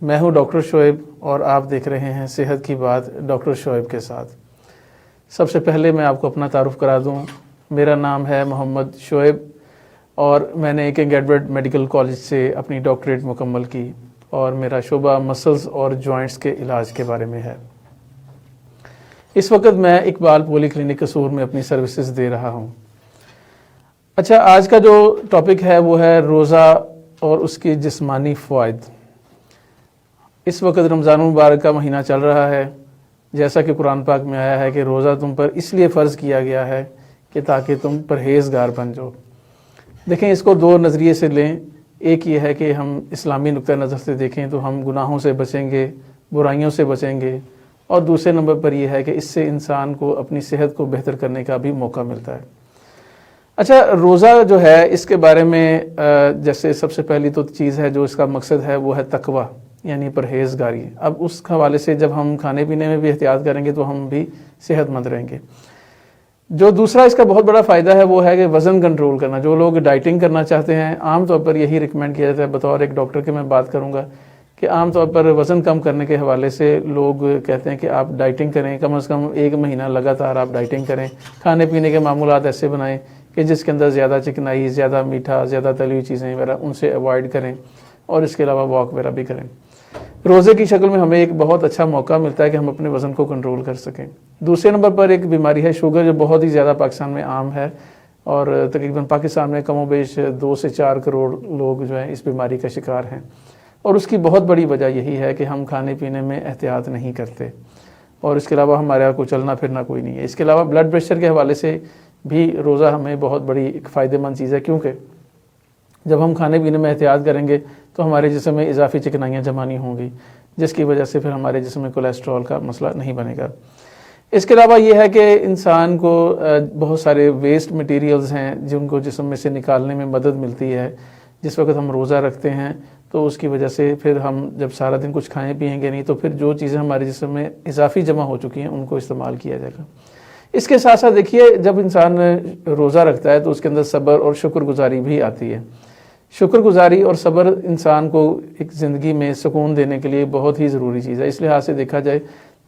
میں ہوں ڈاکٹر شعیب اور آپ دیکھ رہے ہیں صحت کی بات ڈاکٹر شعیب کے ساتھ۔ سب سے پہلے میں آپ کو اپنا تعارف کرا دوں، میرا نام ہے محمد شعیب اور میں نے کنگ ایڈورڈ میڈیکل کالج سے اپنی ڈاکٹریٹ مکمل کی اور میرا شعبہ مسلز اور جوائنٹس کے علاج کے بارے میں ہے۔ اس وقت میں اقبال پولی کلینک قصور میں اپنی سروسز دے رہا ہوں۔ اچھا، آج کا جو ٹاپک ہے وہ ہے روزہ اور اس کے جسمانی فوائد۔ اس وقت رمضان المبارک کا مہینہ چل رہا ہے، جیسا کہ قرآن پاک میں آیا ہے کہ روزہ تم پر اس لیے فرض کیا گیا ہے کہ تاکہ تم پرہیزگار بن جاؤ۔ دیکھیں، اس کو دو نظریے سے لیں۔ ایک یہ ہے کہ ہم اسلامی نقطہ نظر سے دیکھیں تو ہم گناہوں سے بچیں گے، برائیوں سے بچیں گے، اور دوسرے نمبر پر یہ ہے کہ اس سے انسان کو اپنی صحت کو بہتر کرنے کا بھی موقع ملتا ہے۔ اچھا، روزہ جو ہے اس کے بارے میں جیسے سب سے پہلی تو چیز ہے جو اس کا مقصد ہے وہ ہے تقوی، یعنی پرہیزگاری۔ اب اس حوالے سے جب ہم کھانے پینے میں بھی احتیاط کریں گے تو ہم بھی صحت مند رہیں گے۔ جو دوسرا اس کا بہت بڑا فائدہ ہے وہ ہے کہ وزن کنٹرول کرنا۔ جو لوگ ڈائٹنگ کرنا چاہتے ہیں، عام طور پر یہی ریکمینڈ کیا جاتا ہے، بطور ایک ڈاکٹر کے میں بات کروں گا کہ عام طور پر وزن کم کرنے کے حوالے سے لوگ کہتے ہیں کہ آپ ڈائٹنگ کریں، کم از کم 1 مہینہ لگاتار آپ ڈائٹنگ کریں، کھانے پینے کے معمولات ایسے بنائیں کہ جس کے اندر زیادہ چکنائی، زیادہ میٹھا، زیادہ تلی ہوئی چیزیں وغیرہ ان سے اوائڈ کریں، اور اس کے علاوہ واک وغیرہ بھی کریں۔ روزے کی شکل میں ہمیں ایک بہت اچھا موقع ملتا ہے کہ ہم اپنے وزن کو کنٹرول کر سکیں۔ دوسرے نمبر پر ایک بیماری ہے شوگر، جو بہت ہی زیادہ پاکستان میں عام ہے، اور تقریباً پاکستان میں کم و بیش 2 سے 4 کروڑ لوگ جو ہیں اس بیماری کا شکار ہیں، اور اس کی بہت بڑی وجہ یہی ہے کہ ہم کھانے پینے میں احتیاط نہیں کرتے، اور اس کے علاوہ ہمارے یہاں کو چلنا پھرنا کوئی نہیں ہے۔ اس کے علاوہ بلڈ پریشر کے حوالے سے بھی روزہ ہمیں بہت بڑی ایک فائدہ مند چیز ہے، کیونکہ جب ہم کھانے پینے میں احتیاط کریں گے تو ہمارے جسم میں اضافی چکنائیاں جمع نہیں ہوں گی، جس کی وجہ سے پھر ہمارے جسم میں کولیسٹرول کا مسئلہ نہیں بنے گا۔ اس کے علاوہ یہ ہے کہ انسان کو بہت سارے ویسٹ مٹیریلز ہیں جن کو جسم میں سے نکالنے میں مدد ملتی ہے۔ جس وقت ہم روزہ رکھتے ہیں تو اس کی وجہ سے پھر ہم جب سارا دن کچھ کھائیں پیئیں گے نہیں تو پھر جو چیزیں ہمارے جسم میں اضافی جمع ہو چکی ہیں ان کو استعمال کیا جائے گا۔ اس کے ساتھ ساتھ دیکھیے، جب انسان روزہ رکھتا ہے تو اس کے اندر صبر اور شکر گزاری بھی آتی ہے۔ شکر گزاری اور صبر انسان کو ایک زندگی میں سکون دینے کے لیے بہت ہی ضروری چیز ہے۔ اس لحاظ سے دیکھا جائے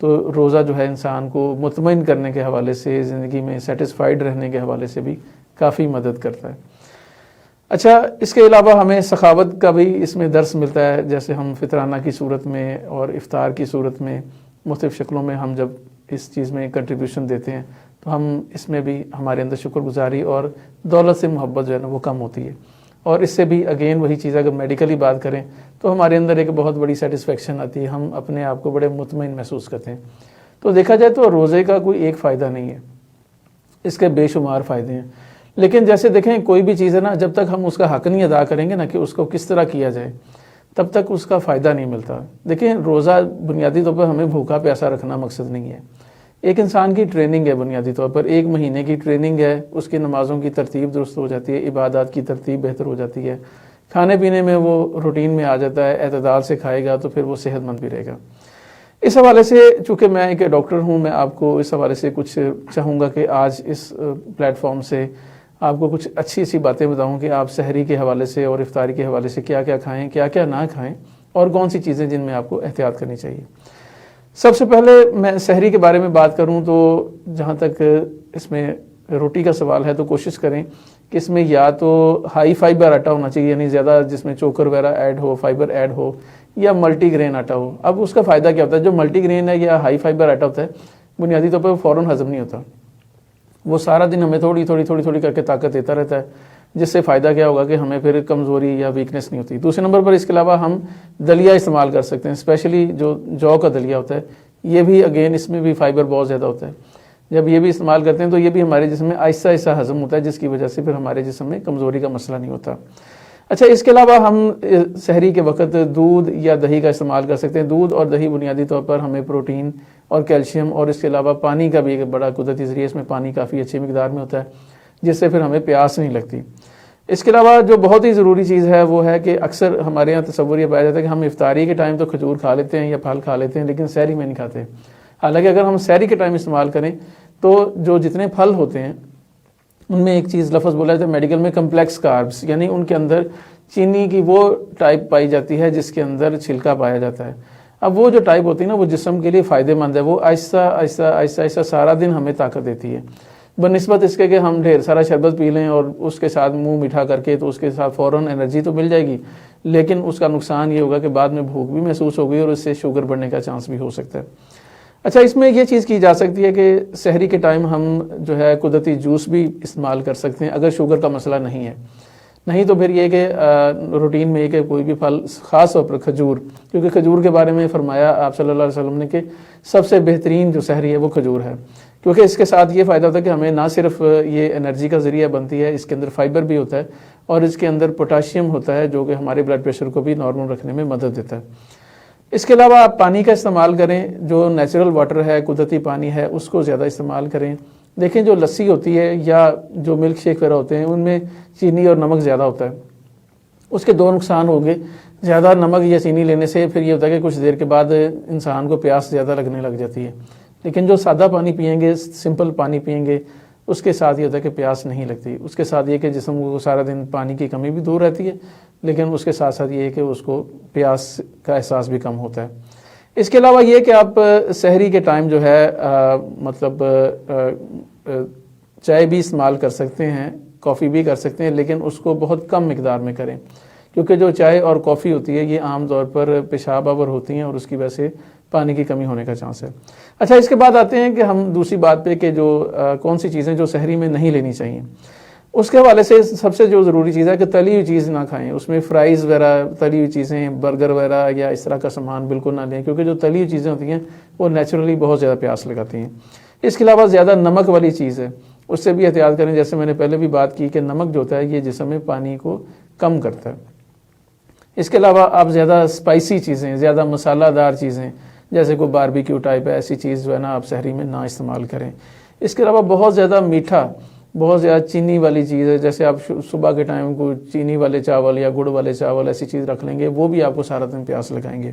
تو روزہ جو ہے انسان کو مطمئن کرنے کے حوالے سے، زندگی میں سیٹسفائیڈ رہنے کے حوالے سے بھی کافی مدد کرتا ہے۔ اچھا، اس کے علاوہ ہمیں سخاوت کا بھی اس میں درس ملتا ہے، جیسے ہم فطرانہ کی صورت میں اور افطار کی صورت میں مختلف شکلوں میں ہم جب اس چیز میں کنٹریبیوشن دیتے ہیں تو ہم اس میں بھی ہمارے اندر شکر گزاری اور دولت سے محبت جو ہے نا وہ کم ہوتی ہے، اور اس سے بھی اگین وہی چیز اگر میڈیکلی بات کریں تو ہمارے اندر ایک بہت بڑی سیٹسفیکشن آتی ہے، ہم اپنے آپ کو بڑے مطمئن محسوس کرتے ہیں۔ تو دیکھا جائے تو روزے کا کوئی ایک فائدہ نہیں ہے، اس کے بے شمار فائدے ہیں، لیکن جیسے دیکھیں کوئی بھی چیز ہے نا، جب تک ہم اس کا حق نہیں ادا کریں گے نا کہ اس کو کس طرح کیا جائے، تب تک اس کا فائدہ نہیں ملتا۔ دیکھیں، روزہ بنیادی طور پر ہمیں بھوکا پیاسا رکھنا مقصد نہیں ہے، ایک انسان کی ٹریننگ ہے، بنیادی طور پر 1 مہینے کی ٹریننگ ہے، اس کی نمازوں کی ترتیب درست ہو جاتی ہے، عبادات کی ترتیب بہتر ہو جاتی ہے، کھانے پینے میں وہ روٹین میں آ جاتا ہے، اعتدال سے کھائے گا تو پھر وہ صحت مند بھی رہے گا۔ اس حوالے سے چونکہ میں ایک ڈاکٹر ہوں، میں آپ کو اس حوالے سے کچھ چاہوں گا کہ آج اس پلیٹ فارم سے آپ کو کچھ اچھی سی باتیں بتاؤں کہ آپ سحری کے حوالے سے اور افطاری کے حوالے سے کیا کیا کھائیں، کیا کیا نہ کھائیں، اور کون سی چیزیں جن میں آپ کو احتیاط کرنی چاہیے۔ سب سے پہلے میں سحری کے بارے میں بات کروں تو جہاں تک اس میں روٹی کا سوال ہے تو کوشش کریں کہ اس میں یا تو ہائی فائبر آٹا ہونا چاہیے، یعنی زیادہ جس میں چوکر وغیرہ ایڈ ہو، فائبر ایڈ ہو، یا ملٹی گرین آٹا ہو۔ اب اس کا فائدہ کیا ہوتا ہے؟ جو ملٹی گرین ہے یا ہائی فائبر آٹا ہوتا ہے، بنیادی طور پر فوراً ہضم نہیں ہوتا، وہ سارا دن ہمیں تھوڑی تھوڑی کر کے طاقت دیتا رہتا ہے، جس سے فائدہ کیا ہوگا کہ ہمیں پھر کمزوری یا ویکنس نہیں ہوتی۔ دوسرے نمبر پر اس کے علاوہ ہم دلیا استعمال کر سکتے ہیں، اسپیشلی جو جو کا دلیا ہوتا ہے، یہ بھی اگین اس میں بھی فائبر بہت زیادہ ہوتا ہے۔ جب یہ بھی استعمال کرتے ہیں تو یہ بھی ہمارے جسم میں آہستہ آہستہ ہضم ہوتا ہے، جس کی وجہ سے پھر ہمارے جسم میں کمزوری کا مسئلہ نہیں ہوتا۔ اچھا، اس کے علاوہ ہم سحری کے وقت دودھ یا دہی کا استعمال کر سکتے ہیں۔ دودھ اور دہی بنیادی طور پر ہمیں پروٹین اور کیلشیم اور اس کے علاوہ پانی کا بھی ایک بڑا قدرتی ذریعہ، اس میں پانی کافی اچھی مقدار میں ہوتا ہے، جس سے پھر ہمیں پیاس نہیں لگتی۔ اس کے علاوہ جو بہت ہی ضروری چیز ہے وہ ہے کہ اکثر ہمارے یہاں تصور یہ پایا جاتا ہے کہ ہم افطاری کے ٹائم تو کھجور کھا لیتے ہیں یا پھل کھا لیتے ہیں، لیکن سحری میں نہیں کھاتے۔ حالانکہ اگر ہم سحری کے ٹائم استعمال کریں تو جو جتنے پھل ہوتے ہیں ان میں ایک چیز لفظ بولا جاتا ہے میڈیکل میں کمپلیکس کاربس، یعنی ان کے اندر چینی کی وہ ٹائپ پائی جاتی ہے جس کے اندر چھلکا پایا جاتا ہے۔ اب وہ جو ٹائپ ہوتی ہے نا وہ جسم کے لیے فائدہ مند ہے، وہ آہستہ آہستہ آہستہ آہستہ سارا دن ہمیں طاقت دیتی ہے، بنسبت اس کے کہ ہم ڈھیر سارا شربت پی لیں اور اس کے ساتھ منہ میٹھا کر کے تو اس کے ساتھ فوراً انرجی تو مل جائے گی، لیکن اس کا نقصان یہ ہوگا کہ بعد میں بھوک بھی محسوس ہوگی اور اس سے شوگر بڑھنے کا چانس بھی ہو سکتا ہے۔ اچھا، اس میں یہ چیز کی جا سکتی ہے کہ سحری کے ٹائم ہم جو ہے قدرتی جوس بھی استعمال کر سکتے ہیں اگر شوگر کا مسئلہ نہیں ہے، نہیں تو پھر یہ کہ روٹین میں یہ کہ کوئی بھی پھل، خاص طور پر کھجور، کیونکہ کھجور کے بارے میں فرمایا آپ صلی اللہ علیہ وسلم نے کہ سب سے بہترین جو سحری ہے وہ کھجور ہے، کیونکہ اس کے ساتھ یہ فائدہ ہوتا ہے کہ ہمیں نہ صرف یہ انرجی کا ذریعہ بنتی ہے، اس کے اندر فائبر بھی ہوتا ہے اور اس کے اندر پوٹاشیم ہوتا ہے جو کہ ہمارے بلڈ پریشر کو بھی نارمل رکھنے میں مدد دیتا ہے۔ اس کے علاوہ آپ پانی کا استعمال کریں، جو نیچرل واٹر ہے، قدرتی پانی ہے، اس کو زیادہ استعمال کریں۔ دیکھیں جو لسی ہوتی ہے یا جو ملک شیک وغیرہ ہوتے ہیں ان میں چینی اور نمک زیادہ ہوتا ہے، اس کے دو نقصان ہوں گے۔ زیادہ نمک یا چینی لینے سے پھر یہ ہوتا ہے کہ کچھ دیر کے بعد انسان کو پیاس زیادہ لگنے لگ جاتی ہے، لیکن جو سادہ پانی پئیں گے، سمپل پانی پئیں گے، اس کے ساتھ یہ ہوتا ہے کہ پیاس نہیں لگتی۔ اس کے ساتھ یہ کہ جسم کو سارا دن پانی کی کمی بھی دور رہتی ہے، لیکن اس کے ساتھ ساتھ یہ ہے کہ اس کو پیاس کا احساس بھی کم ہوتا ہے۔ اس کے علاوہ یہ کہ آپ سحری کے ٹائم جو ہے مطلب چائے بھی استعمال کر سکتے ہیں، کافی بھی کر سکتے ہیں، لیکن اس کو بہت کم مقدار میں کریں، کیونکہ جو چائے اور کافی ہوتی ہے یہ عام طور پر پیشاب آور ہوتی ہیں اور اس کی وجہ سے پانی کی کمی ہونے کا چانس ہے۔ اچھا، اس کے بعد آتے ہیں کہ ہم دوسری بات پہ کہ جو کون سی چیزیں جو سحری میں نہیں لینی چاہیے۔ اس کے حوالے سے سب سے جو ضروری چیز ہے کہ تلی ہوئی چیز نہ کھائیں، اس میں فرائز وغیرہ، تلی ہوئی چیزیں، برگر وغیرہ یا اس طرح کا سامان بالکل نہ لیں، کیونکہ جو تلی ہوئی چیزیں ہوتی ہیں وہ نیچرلی بہت زیادہ پیاس لگاتی ہیں۔ اس کے علاوہ زیادہ نمک والی چیز ہے، اس سے بھی احتیاط کریں، جیسے میں نے پہلے بھی بات کی کہ نمک جو ہوتا ہے یہ جسم میں پانی کو کم کرتا ہے۔ اس کے علاوہ آپ زیادہ اسپائسی چیزیں، زیادہ مسالہ دار چیزیں جیسے کوئی باربیکیو ٹائپ ہے، ایسی چیز جو ہے نا آپ سحری میں نہ استعمال کریں۔ اس کے علاوہ بہت زیادہ میٹھا، بہت زیادہ چینی والی چیز ہے، جیسے آپ صبح کے ٹائم کو چینی والے چاول یا گڑ والے چاول ایسی چیز رکھ لیں گے، وہ بھی آپ کو سارا دن پیاس لگائیں گے۔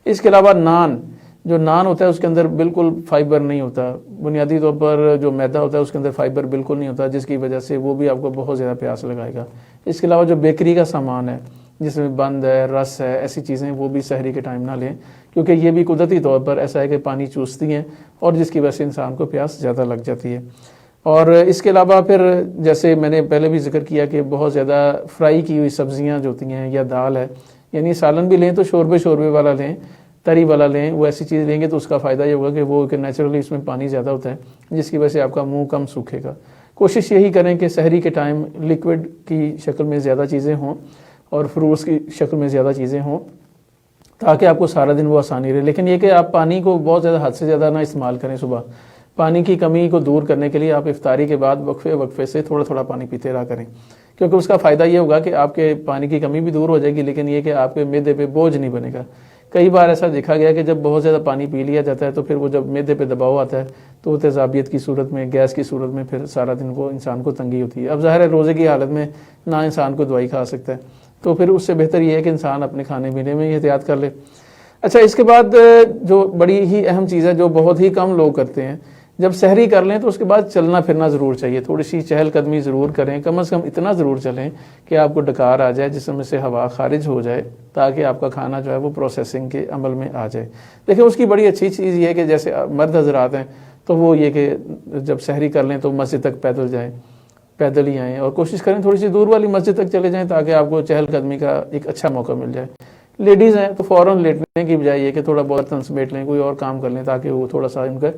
اس کے علاوہ نان، جو نان ہوتا ہے اس کے اندر بالکل فائبر نہیں ہوتا، بنیادی طور پر جو میدا ہوتا ہے اس کے اندر فائبر بالکل نہیں ہوتا، جس کی وجہ سے وہ بھی آپ کو بہت زیادہ پیاس لگائے گا۔ اس کے علاوہ جو بیکری کا سامان ہے جس میں بند ہے، رس ہے، ایسی چیزیں وہ بھی سحری کے ٹائم نہ لیں، کیونکہ یہ بھی قدرتی طور پر ایسا ہے کہ پانی چوستی ہیں اور جس کی وجہ سے انسان کو پیاس زیادہ لگ جاتی ہے۔ اور اس کے علاوہ پھر جیسے میں نے پہلے بھی ذکر کیا کہ بہت زیادہ فرائی کی ہوئی سبزیاں جو ہوتی ہیں یا دال ہے، یعنی سالن بھی لیں تو شوربے والا لیں، تری والا لیں، وہ ایسی چیز لیں گے تو اس کا فائدہ یہ ہوگا کہ وہ کہ نیچرلی اس میں پانی زیادہ ہوتا ہے، جس کی وجہ سے آپ کا منہ کم سوکھے گا۔ کوشش یہی کریں کہ سحری کے ٹائم لیکوڈ کی شکل میں زیادہ چیزیں ہوں اور فروٹس کی شکل میں زیادہ چیزیں ہوں، تاکہ آپ کو سارا دن وہ آسانی رہے۔ لیکن یہ کہ آپ پانی کو بہت زیادہ حد سے زیادہ نہ استعمال کریں۔ صبح پانی کی کمی کو دور کرنے کے لیے آپ افطاری کے بعد وقفے سے تھوڑا تھوڑا پانی پیتے رہا کریں، کیونکہ اس کا فائدہ یہ ہوگا کہ آپ کے پانی کی کمی بھی دور ہو جائے گی، لیکن یہ کہ آپ کے معدے پہ بوجھ نہیں بنے گا۔ کئی بار ایسا دیکھا گیا کہ جب بہت زیادہ پانی پی لیا جاتا ہے تو پھر وہ جب معدے پہ دباؤ آتا ہے تو وہ تیزابیت کی صورت میں، گیس کی صورت میں پھر سارا دن وہ انسان کو تنگی ہوتی ہے۔ اب ظاہر ہے روزے کی حالت میں نہ انسان کو دوائی کھا سکتا ہے، تو پھر اس سے بہتر یہ ہے کہ انسان اپنے کھانے پینے میں ہی احتیاط کر لے۔ اچھا، اس کے بعد جو بڑی ہی اہم چیز ہے جو بہت ہی کم لوگ کرتے ہیں، جب سحری کر لیں تو اس کے بعد چلنا پھرنا ضرور چاہیے، تھوڑی سی چہل قدمی ضرور کریں، کم از کم اتنا ضرور چلیں کہ آپ کو ڈکار آ جائے، جسم میں سے ہوا خارج ہو جائے، تاکہ آپ کا کھانا جو ہے وہ پروسیسنگ کے عمل میں آ جائے۔ دیکھیں اس کی بڑی اچھی چیز یہ ہے کہ جیسے مرد حضرات ہیں تو وہ یہ کہ جب سحری کر لیں تو مسجد تک پیدل جائیں، پیدل ہی آئیں، اور کوشش کریں تھوڑی سی دور والی مسجد تک چلے جائیں تاکہ آپ کو چہل قدمی کا ایک اچھا موقع مل جائے۔ لیڈیز ہیں تو فوراً لیٹنے کی بجائے یہ کہ تھوڑا بہت سمیٹ لیں، کوئی اور کام کر لیں، تاکہ وہ تھوڑا سا ان کا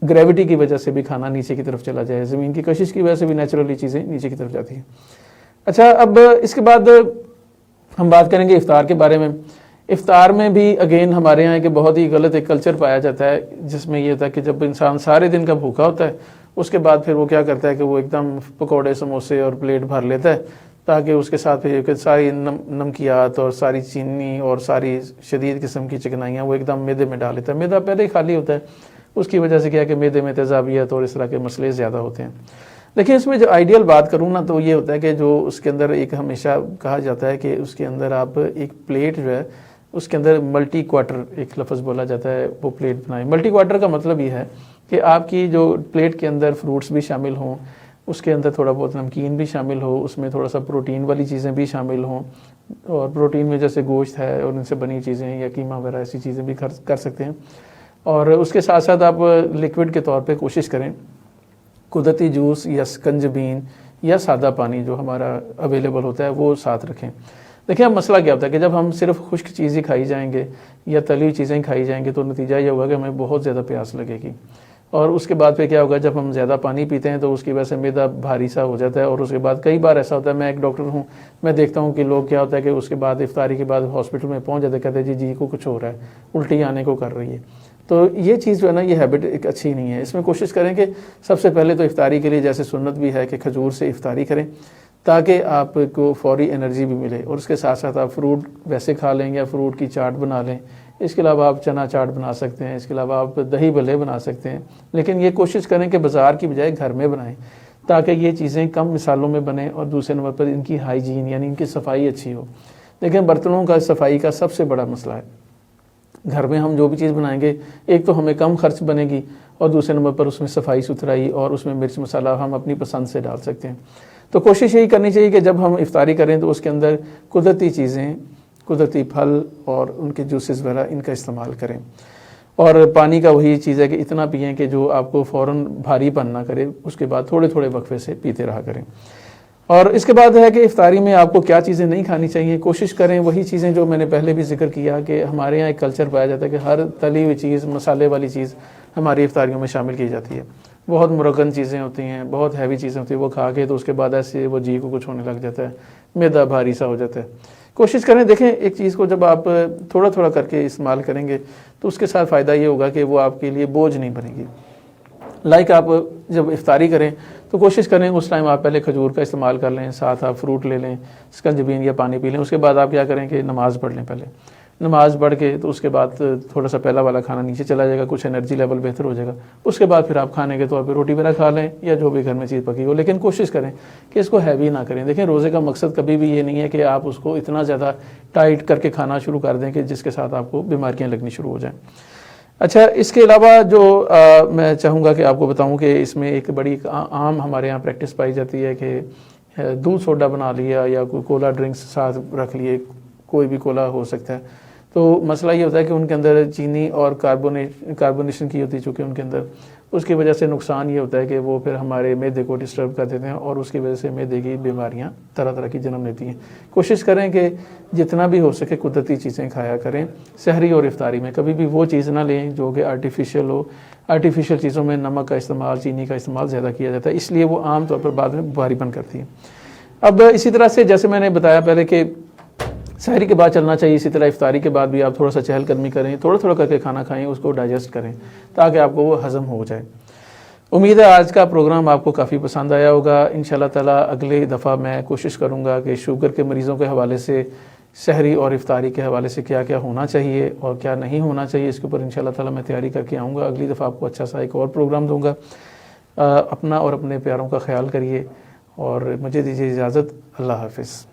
گریوٹی کی وجہ سے بھی کھانا نیچے کی طرف چلا جائے، زمین کی کشش کی وجہ سے بھی نیچرلی چیزیں نیچے کی طرف جاتی ہیں۔ اچھا، اب اس کے بعد ہم بات کریں گے افطار کے بارے میں۔ افطار میں بھی اگین ہمارے یہاں کہ بہت ہی غلط ایک کلچر پایا جاتا ہے، جس میں یہ ہوتا ہے کہ جب انسان سارے دن کا بھوکا ہوتا ہے اس کے بعد پھر وہ کیا کرتا ہے کہ وہ ایک دم پکوڑے سموسے اور پلیٹ بھر لیتا ہے، تاکہ اس کے ساتھ پھر ساری نمکیات اور ساری چینی اور ساری شدید قسم کی چکنائیاں وہ ایک دم میدے میں ڈال لیتا ہے۔ میدا پہلے ہی خالی ہوتا ہے، اس کی وجہ سے کیا کہ میدے میں تیزابیت اور اس طرح کے مسئلے زیادہ ہوتے ہیں۔ لیکن اس میں جو آئیڈیل بات کروں نا تو یہ ہوتا ہے کہ جو اس کے اندر ایک ہمیشہ کہا جاتا ہے کہ اس کے اندر آپ ایک پلیٹ جو ہے اس کے اندر ملٹی کوارٹر ایک لفظ بولا جاتا ہے، وہ پلیٹ بنائیں۔ ملٹی کوارٹر کا مطلب یہ ہے کہ آپ کی جو پلیٹ کے اندر فروٹس بھی شامل ہوں، اس کے اندر تھوڑا بہت نمکین بھی شامل ہو، اس میں تھوڑا سا پروٹین والی چیزیں بھی شامل ہوں، اور پروٹین میں جیسے گوشت ہے اور ان سے بنی چیزیں یا قیمہ وغیرہ ایسی چیزیں بھی کر سکتے ہیں. اور اس کے ساتھ ساتھ آپ لیکوڈ کے طور پہ کوشش کریں قدرتی جوس یا سکنجبین یا سادہ پانی جو ہمارا اویلیبل ہوتا ہے وہ ساتھ رکھیں. دیکھیں اب مسئلہ کیا ہوتا ہے کہ جب ہم صرف خشک چیزیں کھائی جائیں گے یا تلی ہوئی چیزیں کھائی جائیں گے تو نتیجہ یہ ہوگا کہ ہمیں بہت زیادہ پیاس لگے گی، اور اس کے بعد پھر کیا ہوگا جب ہم زیادہ پانی پیتے ہیں تو اس کی وجہ سے معدہ بھاری سا ہو جاتا ہے. اور اس کے بعد کئی بار ایسا ہوتا ہے، میں ایک ڈاکٹر ہوں، میں دیکھتا ہوں کہ لوگ کیا ہوتا ہے کہ اس کے بعد افطاری کے بعد ہاسپٹل میں پہنچ جاتے ہیں، کہتے ہیں جی کو کچھ ہو رہا ہے، الٹی آنے کو کر رہی ہے. تو یہ چیز جو ہے نا یہ ہیبٹ ایک اچھی نہیں ہے. اس میں کوشش کریں کہ سب سے پہلے تو افطاری کے لیے جیسے سنت بھی ہے کہ کھجور سے افطاری کریں تاکہ آپ کو فوری انرجی بھی ملے، اور اس کے ساتھ ساتھ آپ فروٹ ویسے کھا لیں یا فروٹ کی چاٹ بنا لیں. اس کے علاوہ آپ چنا چاٹ بنا سکتے ہیں، اس کے علاوہ آپ دہی بھلے بنا سکتے ہیں، لیکن یہ کوشش کریں کہ بازار کی بجائے گھر میں بنائیں تاکہ یہ چیزیں کم مثالوں میں بنیں، اور دوسرے نمبر پر ان کی ہائیجین یعنی ان کی صفائی اچھی ہو. دیکھیں برتنوں کا صفائی کا سب سے بڑا مسئلہ ہے. گھر میں ہم جو بھی چیز بنائیں گے ایک تو ہمیں کم خرچ بنے گی، اور دوسرے نمبر پر اس میں صفائی ستھرائی اور اس میں مرچ مسالہ ہم اپنی پسند سے ڈال سکتے ہیں. تو کوشش یہی کرنی چاہیے کہ جب ہم افطاری کریں تو اس کے اندر قدرتی چیزیں، قدرتی پھل اور ان کے جوسز وغیرہ ان کا استعمال کریں. اور پانی کا وہی چیز ہے کہ اتنا پئیں کہ جو آپ کو فوراً بھاری پن نہ کرے، اس کے بعد تھوڑے تھوڑے وقفے سے پیتے رہا کریں. اور اس کے بعد ہے کہ افطاری میں آپ کو کیا چیزیں نہیں کھانی چاہیے. کوشش کریں وہی چیزیں جو میں نے پہلے بھی ذکر کیا کہ ہمارے یہاں ایک کلچر پایا جاتا ہے کہ ہر تلی ہوئی چیز، مسالے والی چیز ہماری افطاریوں میں شامل کی جاتی ہے. بہت مرغن چیزیں ہوتی ہیں، بہت ہیوی چیزیں ہوتی ہیں، وہ کھا کے تو اس کے بعد ایسے وہ جی کو کچھ ہونے لگ جاتا ہے، معدہ بھاری سا ہو جاتا ہے. کوشش کریں، دیکھیں ایک چیز کو جب آپ تھوڑا تھوڑا کر کے استعمال کریں گے تو اس کے ساتھ فائدہ یہ ہوگا کہ وہ آپ کے لیے بوجھ نہیں بنے گی. آپ جب افطاری کریں تو کوشش کریں اس ٹائم آپ پہلے کھجور کا استعمال کر لیں، ساتھ آپ فروٹ لے لیں، سکنجبین یا پانی پی لیں. اس کے بعد آپ کیا کریں کہ نماز پڑھ لیں. پہلے نماز پڑھ کے تو اس کے بعد تھوڑا سا پہلا والا کھانا نیچے چلا جائے گا، کچھ انرجی لیول بہتر ہو جائے گا. اس کے بعد پھر آپ کھانے کے طور پہ روٹی وغیرہ کھا لیں یا جو بھی گھر میں چیز پکی ہو، لیکن کوشش کریں کہ اس کو ہیوی نہ کریں. دیکھیں روزے کا مقصد کبھی بھی یہ نہیں ہے کہ آپ اس کو اتنا زیادہ ٹائٹ کر کے کھانا شروع کر دیں کہ جس کے ساتھ آپ کو بیماریاں لگنی شروع ہو جائیں. اچھا، اس کے علاوہ جو میں چاہوں گا کہ آپ کو بتاؤں کہ اس میں ایک بڑی عام ہمارے یہاں پریکٹس پائی جاتی ہے کہ دودھ سوڈا بنا لیا یا کوئی کولا ڈرنکس ساتھ رکھ لیے، کوئی بھی کولا ہو سکتا ہے. تو مسئلہ یہ ہوتا ہے کہ ان کے اندر چینی اور کاربونیشن کی ہوتی ہے چونکہ ان کے اندر، اس کی وجہ سے نقصان یہ ہوتا ہے کہ وہ پھر ہمارے معدے کو ڈسٹرب کر دیتے ہیں اور اس کی وجہ سے معدے کی بیماریاں طرح طرح کی جنم لیتی ہیں. کوشش کریں کہ جتنا بھی ہو سکے قدرتی چیزیں کھایا کریں. سحری اور افطاری میں کبھی بھی وہ چیز نہ لیں جو کہ آرٹیفیشیل ہو. آرٹیفیشیل چیزوں میں نمک کا استعمال، چینی کا استعمال زیادہ کیا جاتا ہے، اس لیے وہ عام طور پر بعد میں بھاری پن کرتی ہے. اب اسی طرح سے جیسے میں نے بتایا پہلے کہ سحری کے بعد چلنا چاہیے، اسی طرح افطاری کے بعد بھی آپ تھوڑا سا چہل قدمی کریں، تھوڑا تھوڑا کر کے کھانا کھائیں، اس کو ڈائجسٹ کریں تاکہ آپ کو وہ ہضم ہو جائے. امید ہے آج کا پروگرام آپ کو کافی پسند آیا ہوگا. انشاءاللہ تعالیٰ اگلی دفعہ میں کوشش کروں گا کہ شوگر کے مریضوں کے حوالے سے سحری اور افطاری کے حوالے سے کیا کیا ہونا چاہیے اور کیا نہیں ہونا چاہیے، اس کے اوپر انشاءاللہ تعالیٰ میں تیاری کر کے آؤں گا. اگلی دفعہ آپ کو اچھا سا ایک اور پروگرام دوں گا. اپنا اور اپنے پیاروں کا خیال کریے اور مجھے دیجیے اجازت. اللہ حافظ.